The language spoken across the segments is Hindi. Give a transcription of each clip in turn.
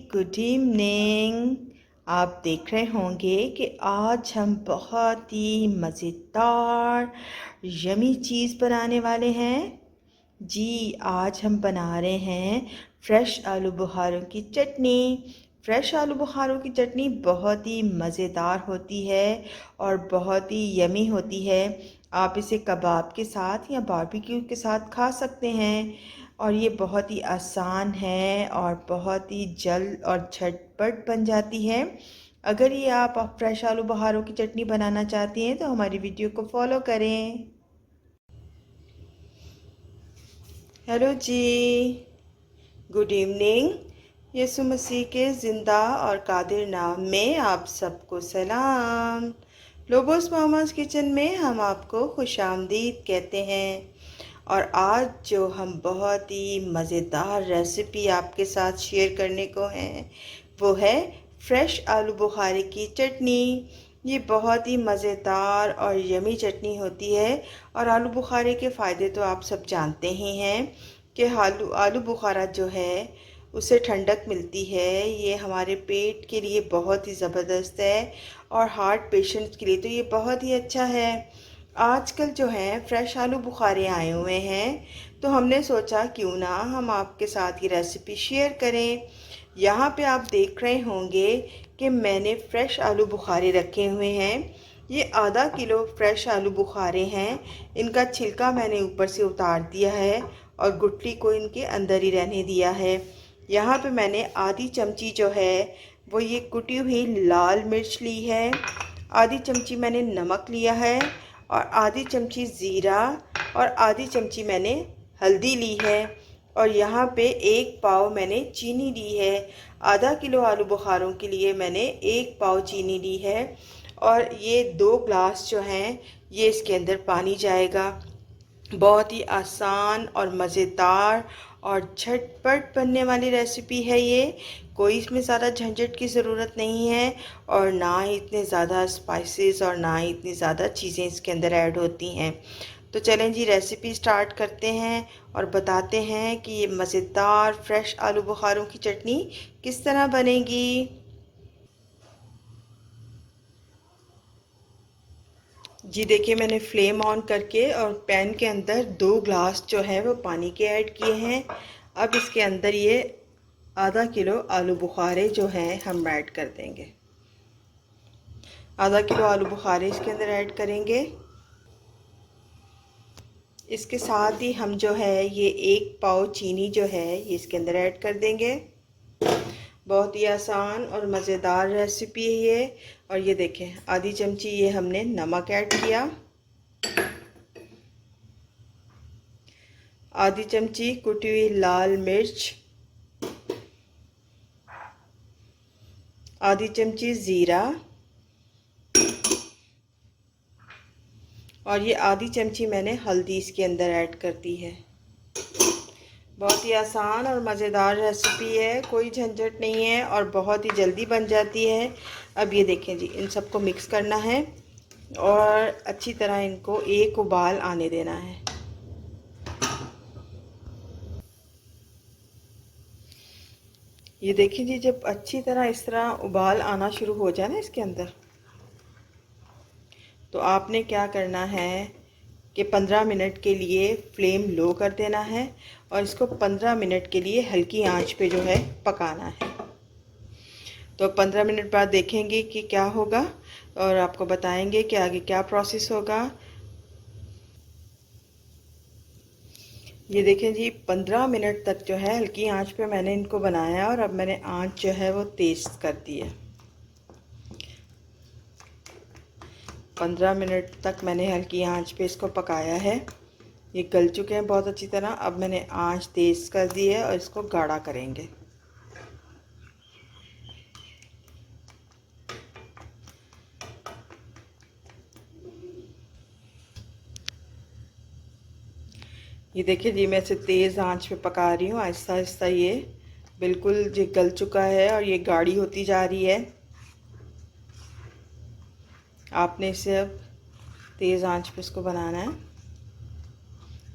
Good evening. आप देख रहे होंगे कि आज हम बहुत ही मज़ेदार यमी चीज़ बनाने वाले हैं। जी, आज हम बना रहे हैं फ्रेश आलू बुखारों की चटनी। फ्रेश आलू बुखारों की चटनी बहुत ही मज़ेदार होती है और बहुत ही यमी होती है। आप इसे कबाब के साथ या बारबेक्यू के साथ खा सकते हैं और ये बहुत ही आसान है और बहुत ही जल्द और झटपट बन जाती है। अगर ये आप फ्रेश आलू बुखारों की चटनी बनाना चाहती हैं तो हमारी वीडियो को फॉलो करें। हेलो जी, गुड इवनिंग। यीशु मसीह के ज़िंदा और कादिर नाम में आप सबको सलाम। लोबोस मामास किचन में हम आपको खुशामदीद कहते हैं और आज जो हम बहुत ही मज़ेदार रेसिपी आपके साथ शेयर करने को हैं वो है फ्रेश आलू बुखारे की चटनी। ये बहुत ही मज़ेदार और यमी चटनी होती है और आलू बुखारे के फ़ायदे तो आप सब जानते ही हैं कि आलू बुखारा जो है उससे ठंडक मिलती है। ये हमारे पेट के लिए बहुत ही ज़बरदस्त है और हार्ट पेशेंट्स के लिए तो ये बहुत ही अच्छा है। आजकल जो है फ्रेश आलू बुखारे आए हुए हैं तो हमने सोचा क्यों ना हम आपके साथ ये रेसिपी शेयर करें। यहाँ पे आप देख रहे होंगे कि मैंने फ़्रेश आलू बुखारे रखे हुए हैं। ये आधा किलो फ्रेश आलू बुखारे हैं। इनका छिलका मैंने ऊपर से उतार दिया है और गुठली को इनके अंदर ही रहने दिया है। यहाँ पे मैंने आधी चमची जो है वो ये कुटी हुई लाल मिर्च ली है, आधी चमची मैंने नमक लिया है और आधी चमची ज़ीरा और आधी चमची मैंने हल्दी ली है और यहाँ पे 1 पाव मैंने चीनी ली है। आधा किलो आलू बुखारों के लिए मैंने 1 पाव चीनी ली है और ये 2 ग्लास जो हैं ये इसके अंदर पानी जाएगा। बहुत ही आसान और मज़ेदार और झटपट बनने वाली रेसिपी है ये। कोई इसमें ज़्यादा झंझट की ज़रूरत नहीं है और ना ही इतने ज़्यादा स्पाइसेस और ना ही इतनी ज़्यादा चीज़ें इसके अंदर ऐड होती हैं। तो चलें जी, रेसिपी स्टार्ट करते हैं और बताते हैं कि ये मज़ेदार फ्रेश आलू बुखारों की चटनी किस तरह बनेगी। जी देखिए, मैंने फ्लेम ऑन करके और पैन के अंदर 2 ग्लास जो है वो पानी के ऐड किए हैं। अब इसके अंदर ये आधा किलो आलू बुखारे जो हैं हम ऐड कर देंगे। आधा किलो आलू बुखारे इसके अंदर ऐड करेंगे। इसके साथ ही हम जो है ये 1 पाव चीनी जो है ये इसके अंदर ऐड कर देंगे। बहुत ही आसान और मज़ेदार रेसिपी है ये। और ये देखें, आधी चमची ये हमने नमक ऐड किया, आधी चमची कुटी हुई लाल मिर्च, आधी चमची ज़ीरा और ये आधी चमची मैंने हल्दी इसके अंदर ऐड कर दी है। बहुत ही आसान और मज़ेदार रेसिपी है, कोई झंझट नहीं है और बहुत ही जल्दी बन जाती है। अब ये देखें जी, इन सबको मिक्स करना है और अच्छी तरह इनको एक उबाल आने देना है। ये देखिए जी, जब अच्छी तरह इस तरह उबाल आना शुरू हो जाए ना इसके अंदर, तो आपने क्या करना है कि 15 मिनट के लिए फ्लेम लो कर देना है और इसको 15 मिनट के लिए हल्की आंच पे जो है पकाना है। तो 15 मिनट बाद देखेंगे कि क्या होगा और आपको बताएंगे कि आगे क्या प्रोसेस होगा। ये देखें जी, 15 मिनट तक जो है हल्की आंच पे मैंने इनको बनाया और अब मैंने आंच जो है वो तेज़ कर दी है। 15 मिनट तक मैंने हल्की आंच पे इसको पकाया है। ये गल चुके हैं बहुत अच्छी तरह। अब मैंने आंच तेज़ कर दी है और इसको गाढ़ा करेंगे। ये देखिए जी, मैं इसे तेज़ आंच पे पका रही हूँ, आहिस्ता आहिस्ता ये बिल्कुल ये गल चुका है और ये गाढ़ी होती जा रही है। आपने इसे अब तेज़ आंच पे इसको बनाना है,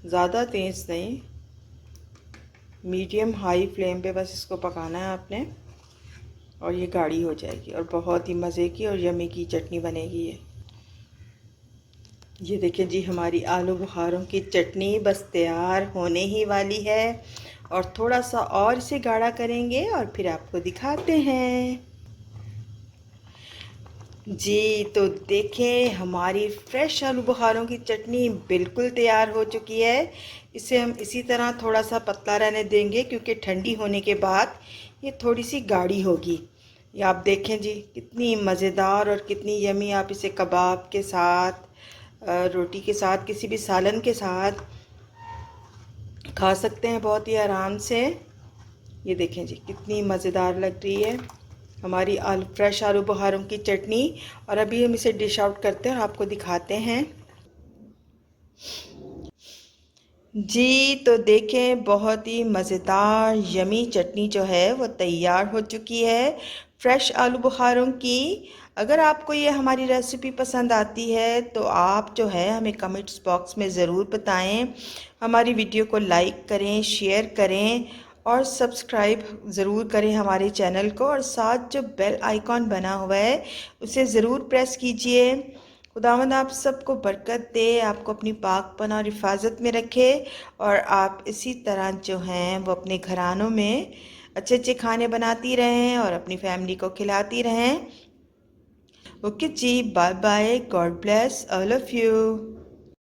ज़्यादा तेज़ नहीं, मीडियम हाई फ्लेम पे बस इसको पकाना है आपने। और ये गाढ़ी हो जाएगी और बहुत ही मज़े की और यमी की चटनी बनेगी ये देखिए जी, हमारी आलू बुखारों की चटनी बस तैयार होने ही वाली है। और थोड़ा सा और इसे गाढ़ा करेंगे और फिर आपको दिखाते हैं जी। तो देखें, हमारी फ्रेश आलू बुखारों की चटनी बिल्कुल तैयार हो चुकी है। इसे हम इसी तरह थोड़ा सा पतला रहने देंगे क्योंकि ठंडी होने के बाद ये थोड़ी सी गाढ़ी होगी। ये आप देखें जी, कितनी मज़ेदार और कितनी यमी। आप इसे कबाब के साथ, रोटी के साथ, किसी भी सालन के साथ खा सकते हैं बहुत ही आराम से। ये देखें जी, कितनी मज़ेदार लग रही है हमारी फ्रेश आलू बुखारों की चटनी। और अभी हम इसे डिश आउट करते हैं और आपको दिखाते हैं जी। तो देखें, बहुत ही मज़ेदार यमी चटनी जो है वो तैयार हो चुकी है फ्रेश आलू बुखारों की। अगर आपको ये हमारी रेसिपी पसंद आती है तो आप जो है हमें कमेंट्स बॉक्स में ज़रूर बताएं। हमारी वीडियो को लाइक करें, शेयर करें और सब्सक्राइब ज़रूर करें हमारे चैनल को। और साथ जो बेल आइकॉन बना हुआ है उसे ज़रूर प्रेस कीजिए। खुदावंद आप सबको बरकत दे, आपको अपनी पाकपना और हिफाजत में रखे और आप इसी तरह जो हैं वो अपने घरानों में अच्छे अच्छे खाने बनाती रहें और अपनी फैमिली को खिलाती रहें। Okay ji, bye bye, God bless all of you.